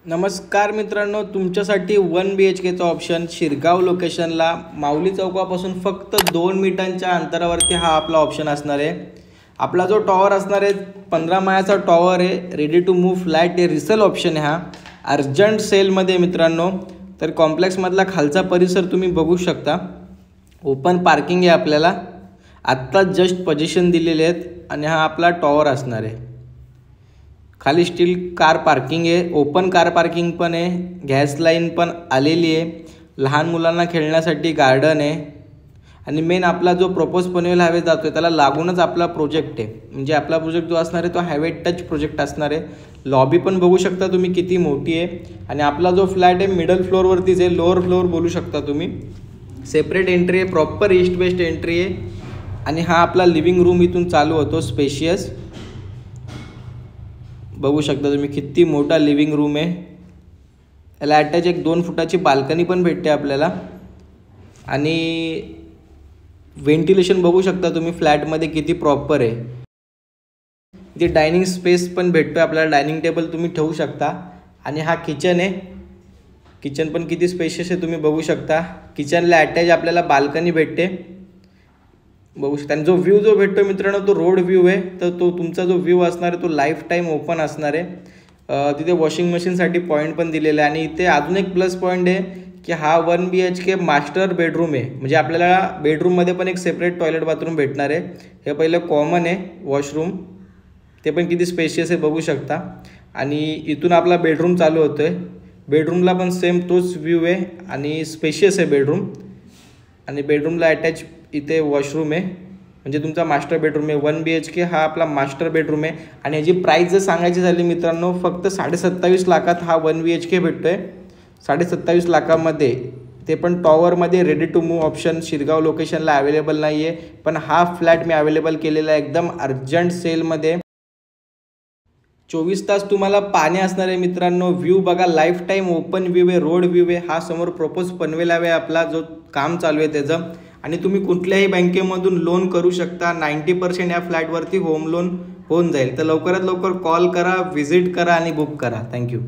नमस्कार मित्रांनो, तुमच्यासाठी 1 BHKचा ऑप्शन शिरगाव लोकेशनला माऊली चौकापासून फक्त 2 मिनिटांच्या अंतरावरती हा आपला ऑप्शन असणार आहे। आपला जो टॉवर असणार आहे 15 माळ्याचा टॉवर आहे, रेडी टू मूव फ्लॅट आहे, रिसेल ऑप्शन आहे, हा अर्जंट सेलमध्ये मित्रांनो। तर कॉम्प्लेक्समधला खालचा परिसर तुम्ही बघू शकता, ओपन पार्किंग आहे, आपल्याला आत्ता जस्ट पोझिशन दिलेले आहेत आणि हा आपला टॉवर असणार आहे। खाली स्टील कार पार्किंग आहे, ओपन कार पार्किंग पण आहे, गॅस लाईन पण आलेली आहे, लहान मुलांना खेळण्यासाठी गार्डन आहे आणि मेन आपला जो प्रपोज पनवेल हायवे जातो आहे त्याला लागूनच आपला प्रोजेक्ट आहे। म्हणजे आपला प्रोजेक्ट जो असणार आहे तो हायवे टच प्रोजेक्ट असणार आहे। लॉबी पण बघू शकता तुम्ही किती मोठी आहे आणि आपला जो फ्लॅट आहे मिडल फ्लोअरवरतीच आहे, लोअर फ्लोअर बोलू शकता तुम्ही। सेपरेट एंट्री आहे, प्रॉपर ईस्ट वेस्ट एंट्री आहे आणि हा आपला लिव्हिंग रूम इथून चालू होतो, स्पेशियस बघू शकता तुम्ही किती मोठा लिव्हिंग रूम आहे। याला अटॅच एक 2 फुटाची बाल्कनी पण भेटते आपल्याला आणि व्हेंटिलेशन बघू शकता तुम्ही फ्लॅटमध्ये किती प्रॉपर आहे। इथे डायनिंग स्पेस पण भेटतो आपल्याला, डायनिंग टेबल तुम्ही ठेवू शकता आणि हा किचन आहे, किचन पण किती स्पेशियस आहे तुम्ही बघू शकता। किचनला अटॅच आपल्याला बाल्कनी भेटते बघू शकता आणि जो व्ह्यू जो भेटतो मित्रांनो तो रोड व्ह्यू आहे। तर तो तुमचा जो व्ह्यू असणार आहे तो लाईफ टाईम ओपन असणार आहे। तिथे वॉशिंग मशीनसाठी पॉईंट पण दिलेला आहे आणि इथे अजून एक प्लस पॉईंट आहे की हा 1 BHK मास्टर बेडरूम आहे। म्हणजे आपल्याला बेडरूममध्ये पण एक सेपरेट टॉयलेट बाथरूम भेटणार आहे। हे पहिलं कॉमन आहे वॉशरूम, ते पण किती स्पेशियस आहे बघू शकता आणि इथून आपला बेडरूम चालू होतो आहे। बेडरूमला पण सेम तोच व्ह्यू आहे आणि स्पेशियस आहे बेडरूम आणि बेडरूमला अटॅच इथे वॉशरूम आहे। म्हणजे तुमचा मास्टर बेडरूम आहे। 1 BHK हा आपला मास्टर बेडरूम आहे आणि याची प्राईस जर सांगायची झाली मित्रांनो फक्त 27.5 लाखात हा 1 BHK भेटतो आहे। 27.5 लाखामध्ये, ते पण टॉवरमध्ये, ready to move option Shirgaon लोकेशनला अवेलेबल नाही आहे। पण हा फ्लॅट मी अवेलेबल केलेला आहे एकदम अर्जंट सेलमध्ये। 24 तास तुम्हाला पाणी असणार आहे मित्रांनो। व्ह्यू बघा, लाईफ टाईम ओपन व्ह्यू आहे, रोड व्ह्यू आहे। हा समोर प्रपोज पनवेल हायवे आपला जो काम चालू आहे त्याचं, आणि तुम्ही कुठल्याही बँकेमधून लोन करू शकता। 90% या फ्लॅटवरती होम लोन होऊन जाईल। तर लवकरात लवकर कॉल करा, व्हिजिट करा आणि बुक करा। थँक्यू।